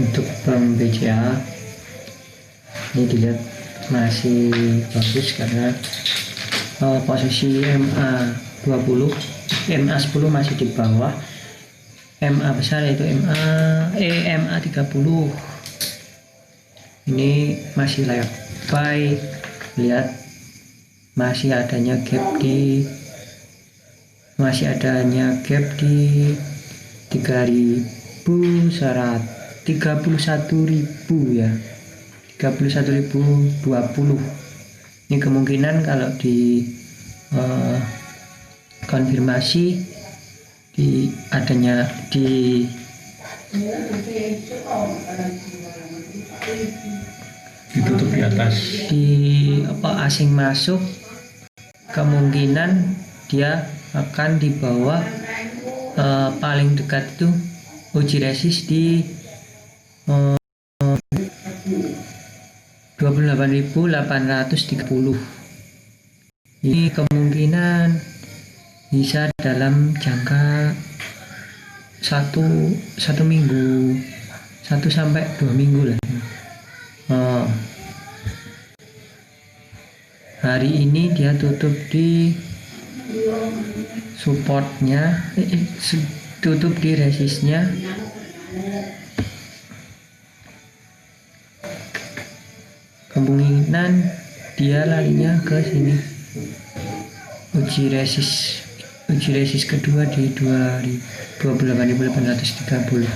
Untuk bank BCA ini dilihat masih bagus karena posisi MA20 MA10 masih di bawah MA besar, yaitu MA30 ini masih layak buy. Lihat masih adanya gap di 3.131.000 ya, 31.020. Ini kemungkinan kalau di konfirmasi ditutup di atas asing masuk, kemungkinan dia akan di bawah paling dekat itu uji resist di 28.830. Ini kemungkinan bisa dalam jangka 1 minggu, 1 sampai 2 minggu lah. Hari ini dia tutup di supportnya, tutup di resistnya. Kemungkinan dia larinya ke sini, uji resist kedua di 28.830.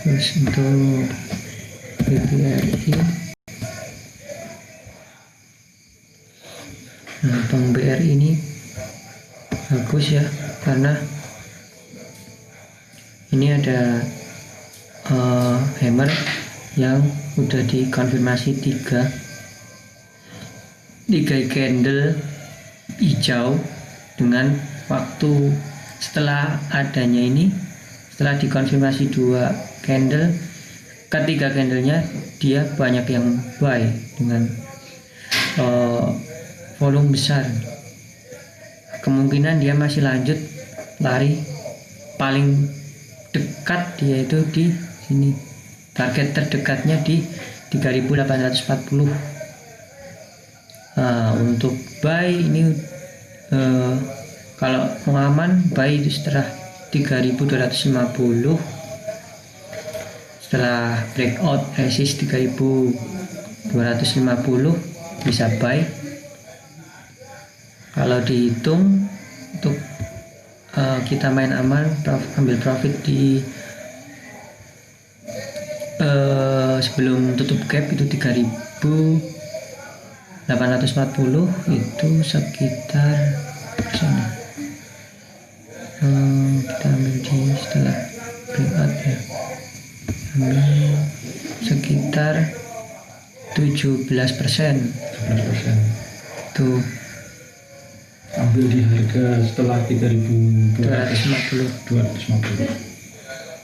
Terus untuk BBRI, Bank BRI ini bagus ya, karena ini ada hammer yang udah dikonfirmasi 3 candle hijau dengan waktu setelah adanya ini, setelah dikonfirmasi 2 candle, ketiga candlenya dia banyak yang buy dengan volume besar. Kemungkinan dia masih lanjut lari, paling dekat dia itu di sini, target terdekatnya di 3.840. Untuk buy ini kalau mau aman, buy itu setelah 3.250, setelah breakout resist 3.250 bisa buy. Kalau dihitung untuk kita main aman, ambil profit di sebelum tutup gap itu 3.840, itu sekitar sana. Kita ambil di setelah breakout ya, ambil sekitar 17%. Tuh, ambil di harga setelah 3.250.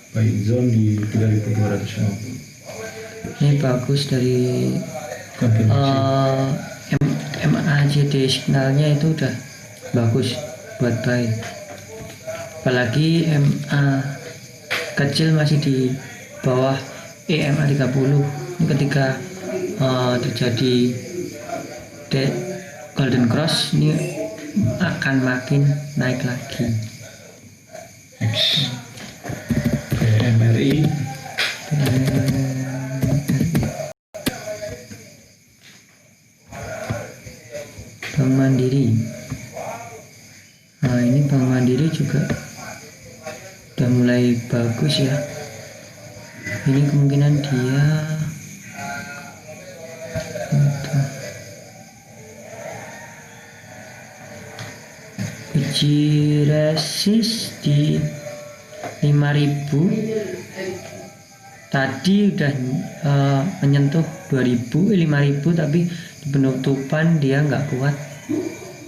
Buy zone di 3.250. Ini bagus dari MACD signalnya itu udah bagus buat buy. Apalagi MA kecil masih di bawah EMA30. Ini ketika terjadi golden cross, ini akan makin naik lagi. MRI Bank Mandiri. Nah, ini Bank Mandiri juga udah mulai bagus ya. Ini kemungkinan dia uji resist di 5.000. Tadi udah menyentuh 5.000, tapi di penutupan dia nggak kuat,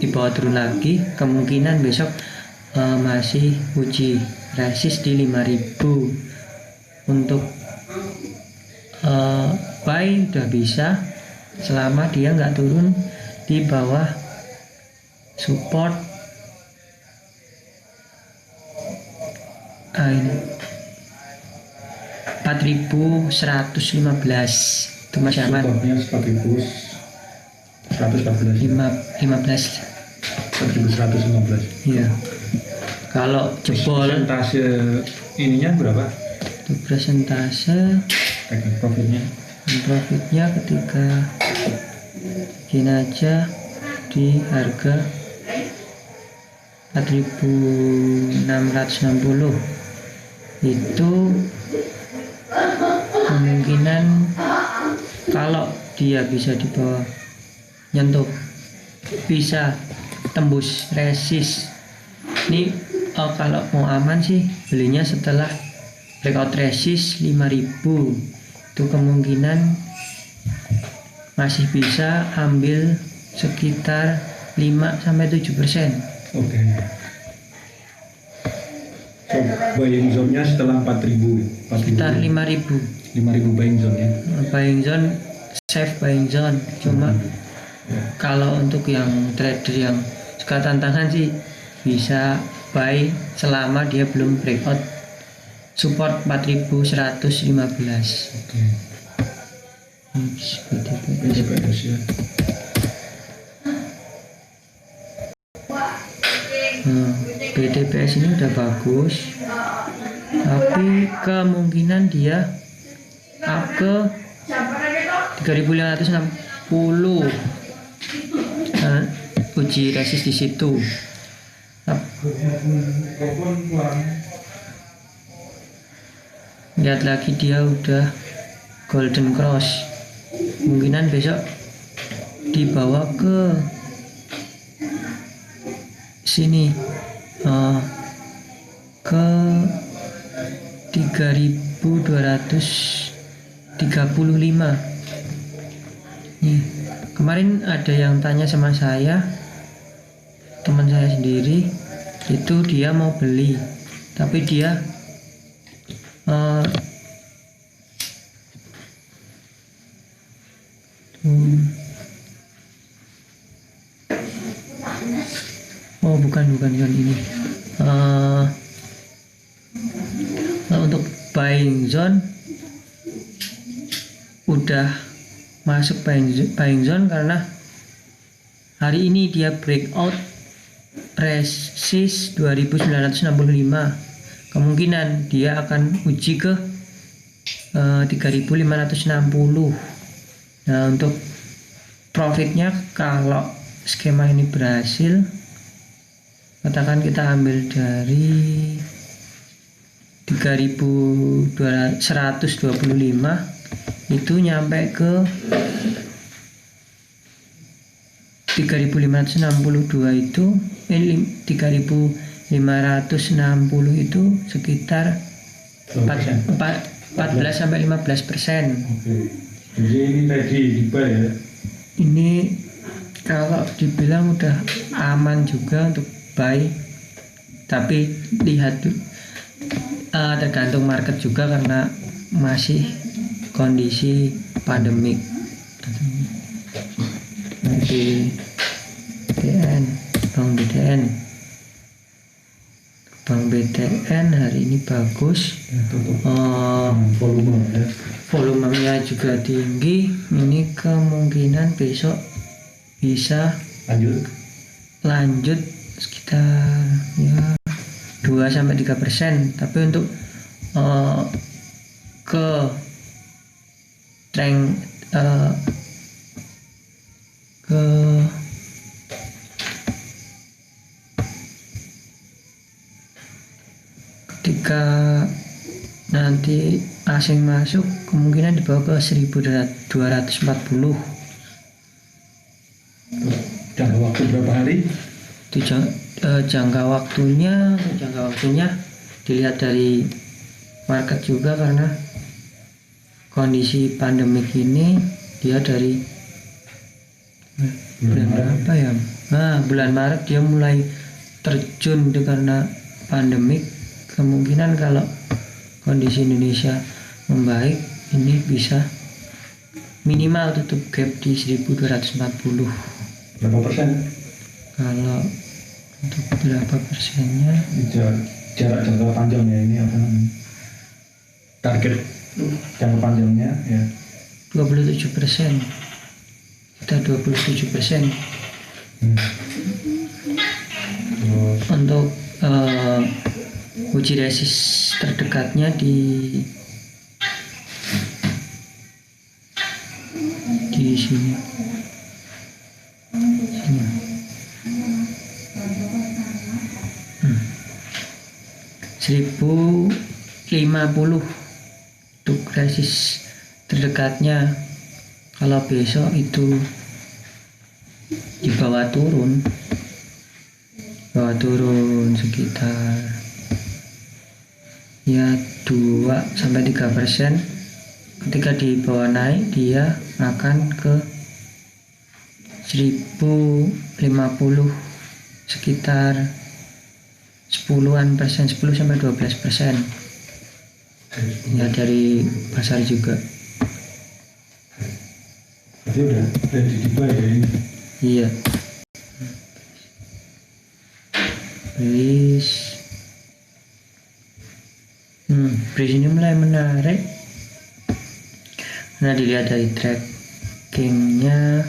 dibawa turun lagi. Kemungkinan besok masih uji resist di 5.000. Untuk buy udah bisa selama dia nggak turun di bawah support. Ini 4.115 itu masih aman. Supportnya 4.114. 15. 4.115. Iya. Kalau jebol Persentase ininya berapa? itu persentase Take profitnya. profitnya ketika bikin aja di harga 4.660 itu kemungkinan kalau dia bisa di bawah nyentuh bisa tembus resist ini. Kalau mau aman sih belinya setelah breakout resist 5.000 itu kemungkinan masih bisa ambil sekitar 5-7%. Oke. So, buying zone-nya setelah 4.000. Sekitar 5.000 5.000 buying zone ya. buying zone, safe buying zone. Cuma kalau untuk yang trader yang suka tantangan sih bisa buy selama dia belum breakout support 4.115. Oke. BTPS ya. BTPS ini udah bagus, tapi kemungkinan dia up ke 3.560. Uji resist di situ. Lihat lagi dia udah golden cross, kemungkinan besok dibawa ke sini ke 3.235. nih kemarin ada yang tanya sama saya, teman saya sendiri itu dia mau beli tapi dia bukan ini. Untuk buying zone udah masuk buying zone karena hari ini dia breakout resist 2.965. Kemungkinan dia akan uji ke 3.560. Nah, untuk profitnya kalau skema ini berhasil, katakan kita ambil dari 3.125 itu nyampe ke 3.562 itu 3.560 itu sekitar 14 sampai 15%. Oke. Jadi ini tadi dibuy ya. Ini kalau dibilang udah aman juga untuk buy, tapi lihat tergantung market juga karena masih kondisi pandemik. Bank BTN hari ini bagus, volumenya juga tinggi. Ini kemungkinan besok bisa lanjut sekitar ya 2-3%. Tapi untuk ke ketika nanti asing masuk kemungkinan dibawa ke 1.240. Jangka waktu berapa hari? Itu jangka waktunya dilihat dari market juga karena kondisi pandemik ini dia dari bulan berapa ya? Bulan Maret dia mulai terjun karena pandemik. Kemungkinan kalau kondisi Indonesia membaik ini bisa minimal tutup gap di 1.240. Berapa persen? Kalau untuk berapa persennya? Jarak jangka panjang ya ini apa namanya? Target jangka panjangnya ya 27%. Kita 27%. Untuk uji resist terdekatnya di sini. 1050 untuk resist terdekatnya. Kalau besok itu dibawa turun sekitar ya 2-3%. Ketika dibawa naik dia akan ke 1050 sekitar 10% 10-12% ya dari pasar juga. berarti udah ready dibuy ya ini. Iya, please. Bridge ini mulai menarik. Nah, dilihat dari trackingnya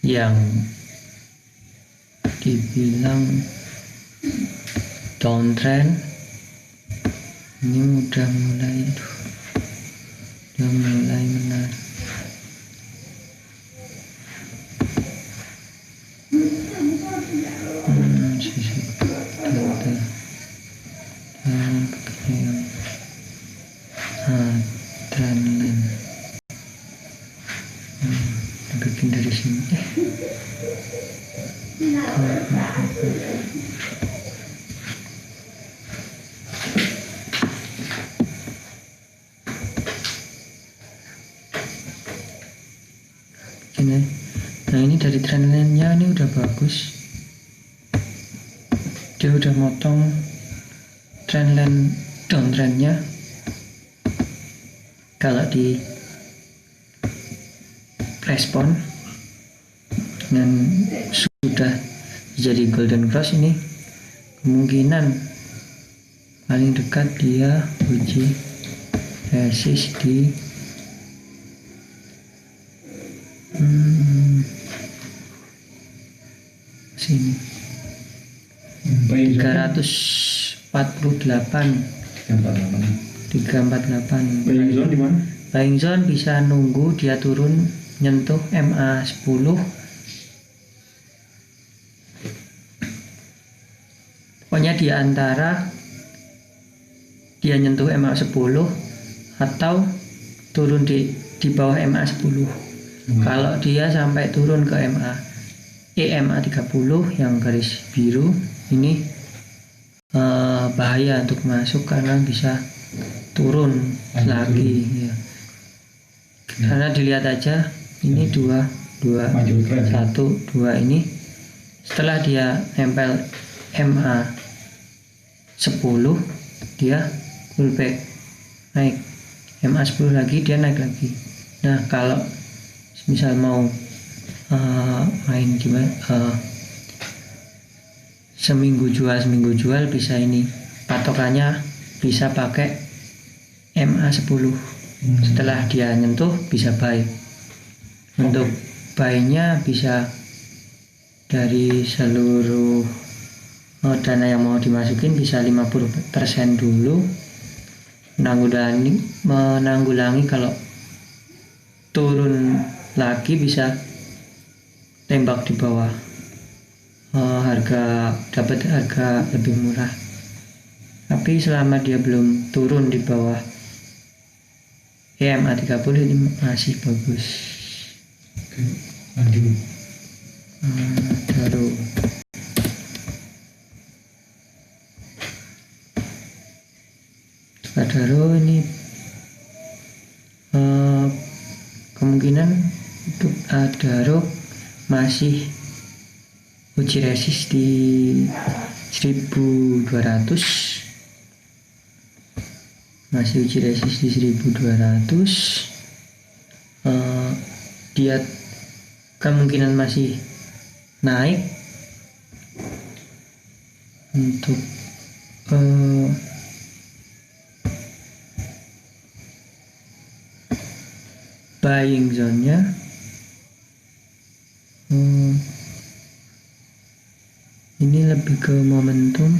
yang dibilang downtrend, ini udah mulai menarik. Sisi delta dan trendline bikin dari sini. Nah, ini dari trendline-nya ini udah bagus. Dia udah motong trendline downtrendnya. Kalau di respon dan sudah jadi golden cross, ini kemungkinan paling dekat dia uji resist di sini 348. Buying zone di mana? Buying zone bisa nunggu dia turun nyentuh MA10. Pokoknya di antara dia nyentuh MA10 atau turun di bawah MA10. Kalau dia sampai turun ke EMA30 yang garis biru, ini bahaya untuk masuk karena bisa turun lagi ya. Karena dilihat aja ini 2 ini setelah dia nempel MA10 dia pullback naik, MA10 lagi dia naik lagi. Nah, kalau misal mau main gimana, seminggu jual bisa ini patokannya bisa pakai MA10. Setelah dia nyentuh bisa buy. Untuk buy-nya bisa dari seluruh dana yang mau dimasukin bisa 50% dulu, menanggulangi kalau turun lagi bisa tembak di bawah, dapat harga lebih murah. Tapi selama dia belum turun di bawah EMA30 ini masih bagus. Oke, lanjut. Adaro ini kemungkinan untuk Adaro masih uji resist di 1200, masih uji resist di 1200. Dia kemungkinan masih naik untuk buying zone-nya ini lebih ke momentum.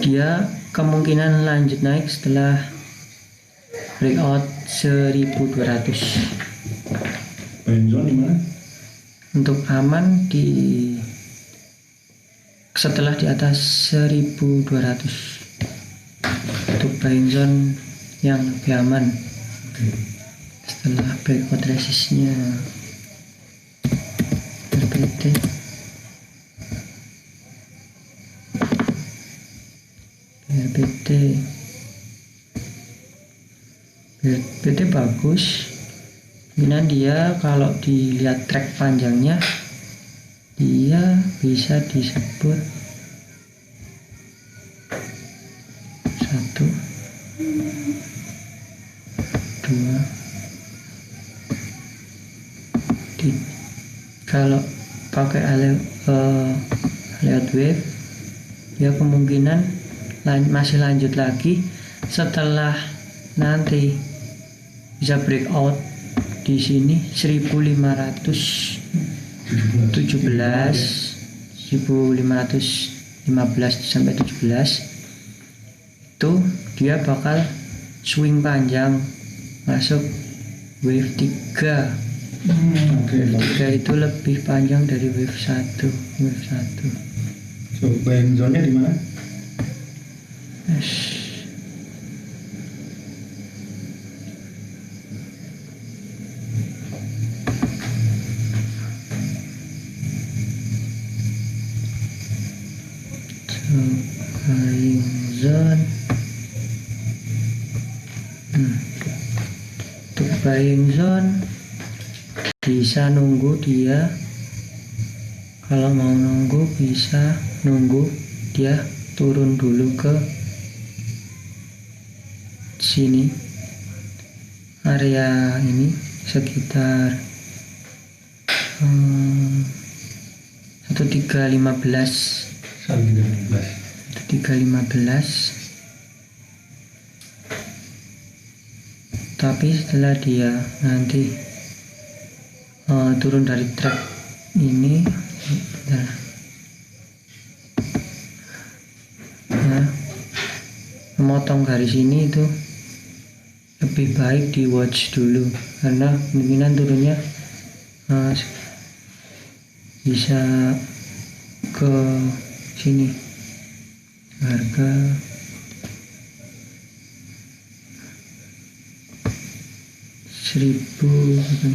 Dia kemungkinan lanjut naik setelah breakout 1200. Buying zone di mana? Untuk aman setelah di atas 1200 untuk buying zone yang lebih aman. Setelah breakout resistnya RPT bagus. Kemudian dia kalau dilihat track panjangnya dia bisa disebut 1 2 kalau pakai layout wave dia kemungkinan masih lanjut lagi setelah nanti bisa breakout di sini 1515 sampai 17 itu dia bakal swing panjang masuk wave 3. Wave 3 itu lebih panjang dari wave 1. So, buying zone-nya di mana? Buying zone untuk buying zone bisa nunggu dia, kalau mau nunggu bisa nunggu dia turun dulu ke sini, area ini sekitar 1315 tapi setelah dia nanti turun dari track ini memotong garis ini itu lebih baik di watch dulu karena kemungkinan turunnya bisa ke sini harga 1140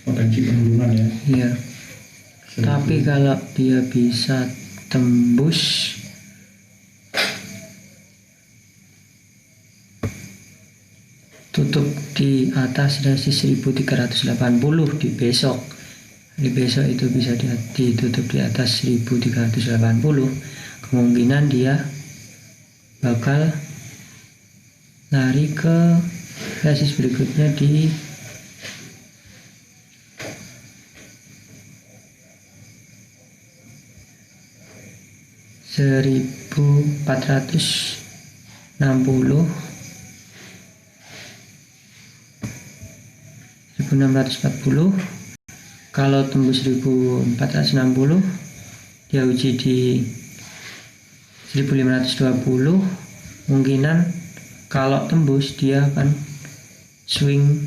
potensi penurunan ya. Iya. Tapi kalau dia bisa tembus tutup di atas resist 1380 di besok itu bisa ditutup di atas 1380, kemungkinan dia bakal lari ke resist berikutnya di 1460 1640. Kalau tembus 1460 dia uji di 1520, kemungkinan kalau tembus dia akan swing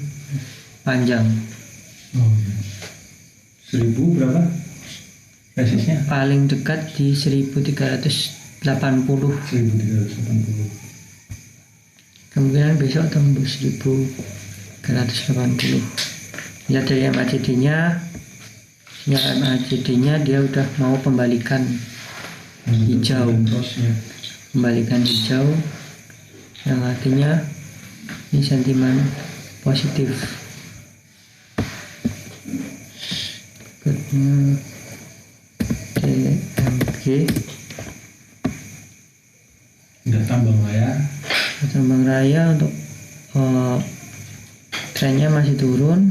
panjang. 1000 berapa resistnya? Paling dekat di 1380. Kemungkinan besok tembus 1380. Lihat dari MACD-nya, sinyal MACD-nya dia udah mau pembalikan hijau, yang artinya ini sentimen positif. Berikutnya DMG Udah tambang raya. Tambang Raya untuk trennya masih turun.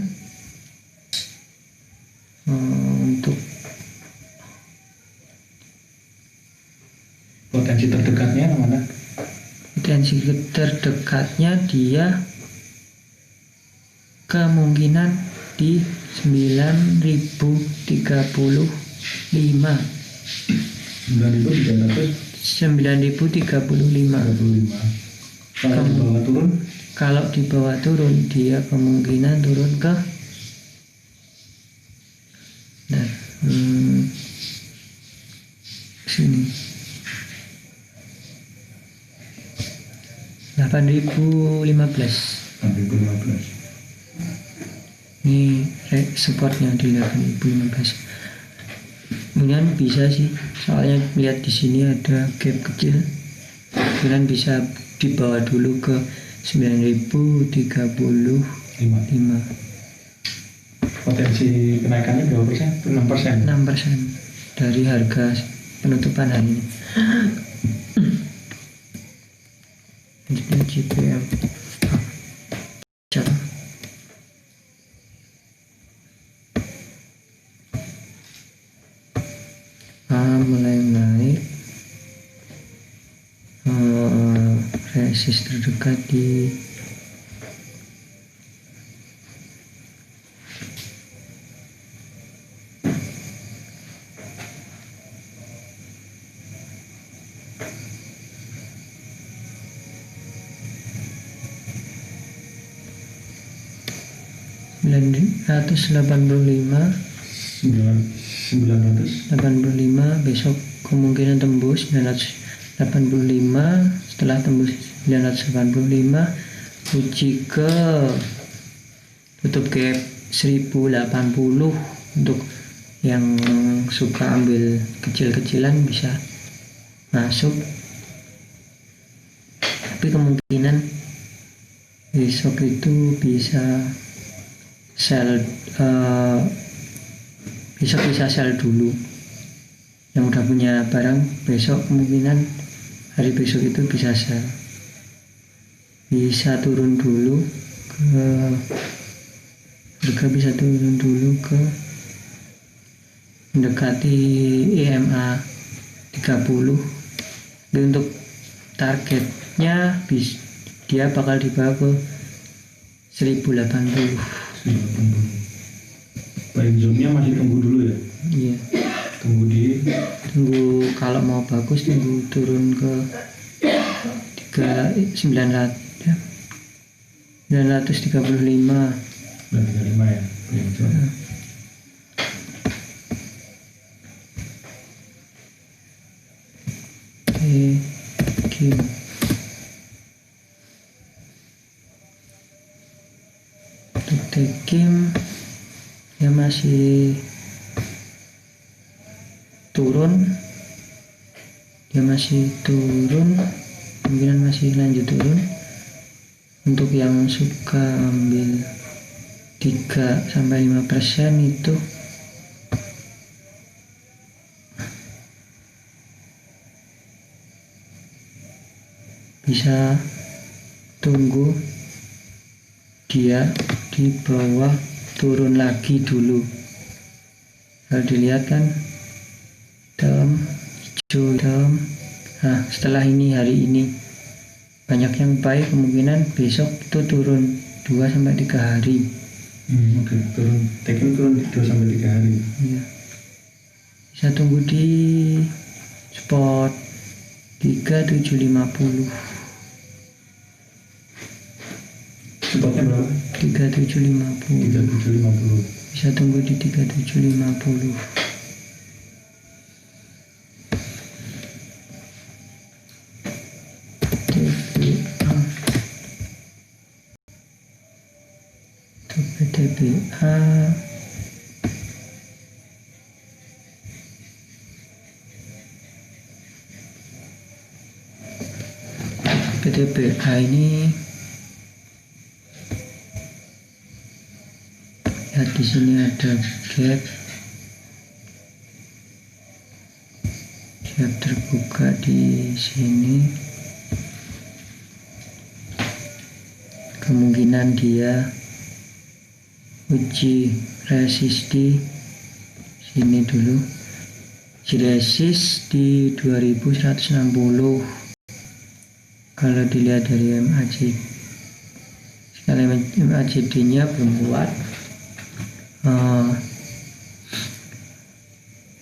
Untuk Potensi terdekatnya mana? potensi terdekatnya dia kemungkinan di 9.035 9.335. 9.035. Kalau di bawah turun, Kalau di bawah turun dia kemungkinan turun ke sini 8.015. 2015. Ini supportnya di 8.015. Kemudian bisa sih, soalnya lihat di sini ada gap kecil, kemudian bisa dibawa dulu ke 9.035. Potensi kenaikannya berapa persen? 6%. 6% dari harga penutupan hari ini. Selanjutnya JPM mulai naik, resist terdekat di 985. Besok kemungkinan tembus 985. Setelah tembus 985 uji ke tutup gap 1080. Untuk yang suka ambil kecil-kecilan bisa masuk, tapi kemungkinan besok itu bisa sell, besok bisa sell dulu. Yang udah punya barang besok kemungkinan hari besok itu bisa sell, bisa turun dulu ke harga, bisa turun dulu ke mendekati EMA 30. Dan untuk targetnya dia bakal dibawa ke 1080. Buying zone-nya masih tunggu dulu ya? Iya. Tunggu kalau mau bagus tunggu turun ke 935. 935 ya, buying zone. Untuk Tekim ya masih turun, kemungkinan masih lanjut turun. Untuk yang suka ambil 3-5% itu bisa tunggu dia di bawah turun lagi dulu. Kalau dilihat kan hijau. Nah, setelah ini hari ini banyak yang buy, kemungkinan besok itu turun 2-3 hari. Oke, Tekim turun 2-3 hari. Iya. Bisa tunggu di spot 3750. Spotnya berapa? 3750. 3750. Bisa tunggu di 3750. PTBA ini di sini ada gap terbuka di sini, kemungkinan dia uji resist di sini dulu, uji resist di 2160 kalau dilihat dari MACD. Sekali MACD nya belum kuat,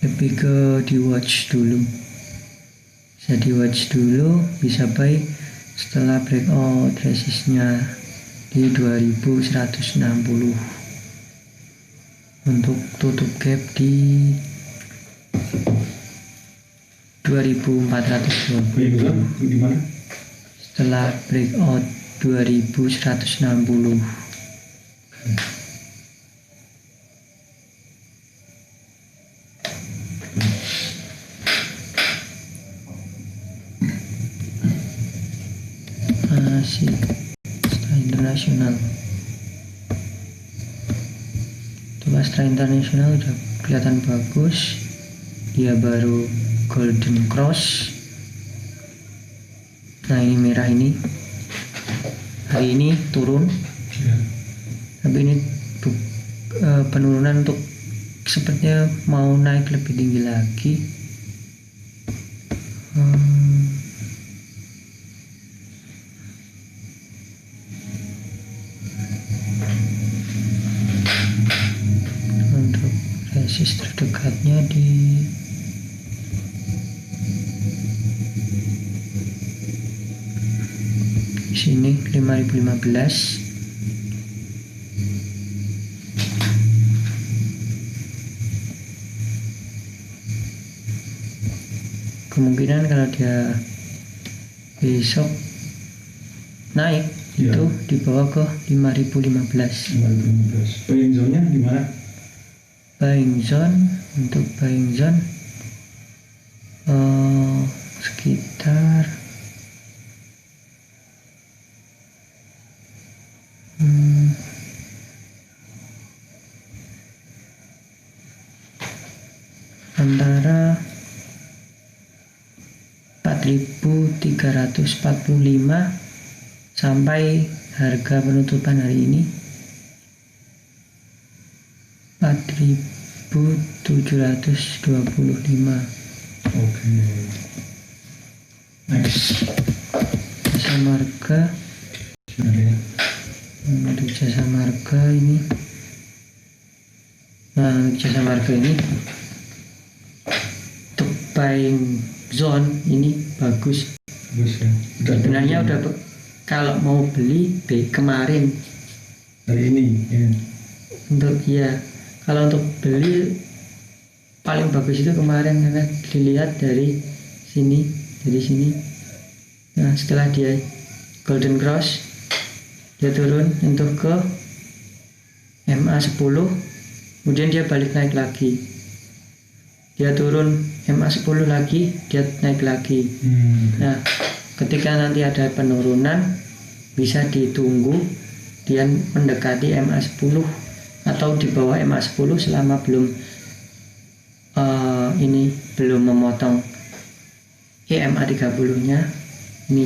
lebih ke di watch dulu, bisa di watch dulu, bisa buy setelah breakout resistnya di 2160 untuk tutup gap di 2420 Gimana? setelah breakout 2160. Masih setelah internasional, coba setelah internasional udah kelihatan bagus, dia baru golden cross. Nah ini merah, ini hari ini turun Ya. tapi ini penurunan untuk sepertinya mau naik lebih tinggi lagi. Untuk resist terdekatnya di sini 5015. Kemungkinan kalau dia besok naik Ya. itu dibawa ke 5015. 2015. Buying zone-nya di mana? Buying zone, untuk buying zone sekitar antara 4.345 sampai harga penutupan hari ini 4.725. Oke. Next. Jasa marga, Sudah lihat. untuk jasa marga ini, nah untuk jasa marga ini untuk buying zone ini bagus. Bagus ya. Sebenarnya udah kalau mau beli kemarin hari ini ya. untuk kalau untuk beli paling bagus itu kemarin, karena dilihat dari sini. Nah setelah dia golden cross, dia turun untuk ke MA10, kemudian dia balik naik lagi, dia turun MA10 lagi, dia naik lagi. Nah ketika nanti ada penurunan, bisa ditunggu dia mendekati MA10 atau di bawah MA10 selama belum belum memotong EMA 30-nya. Ini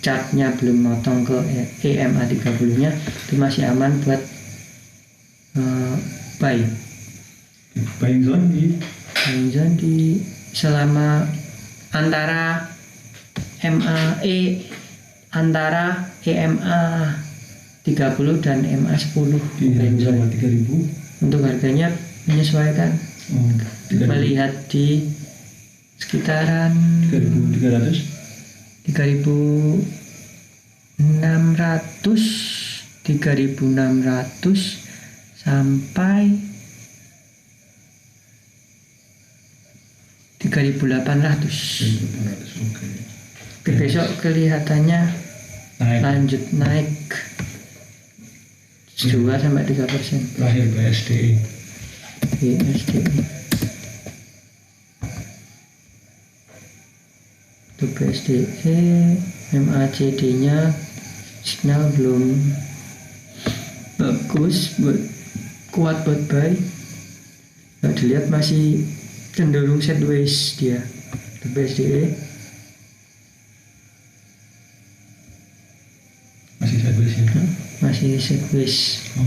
chartnya belum memotong ke EMA 30-nya, itu masih aman buat buy. Buying zone di selama antara antara EMA 30 dan MA 10 di sama 3000. untuk harganya menyesuaikan, melihat di sekitaran 3.300 3.600 sampai 3.800. Oke. Besok kelihatannya lanjut naik 2-3%. Terakhir BSDI. Untuk BSDE MACD nya signal belum bagus buat kuat buat buy. Nah, dilihat masih cenderung sideways dia the BSDE Masih sideways ya. masih sideways. Oh,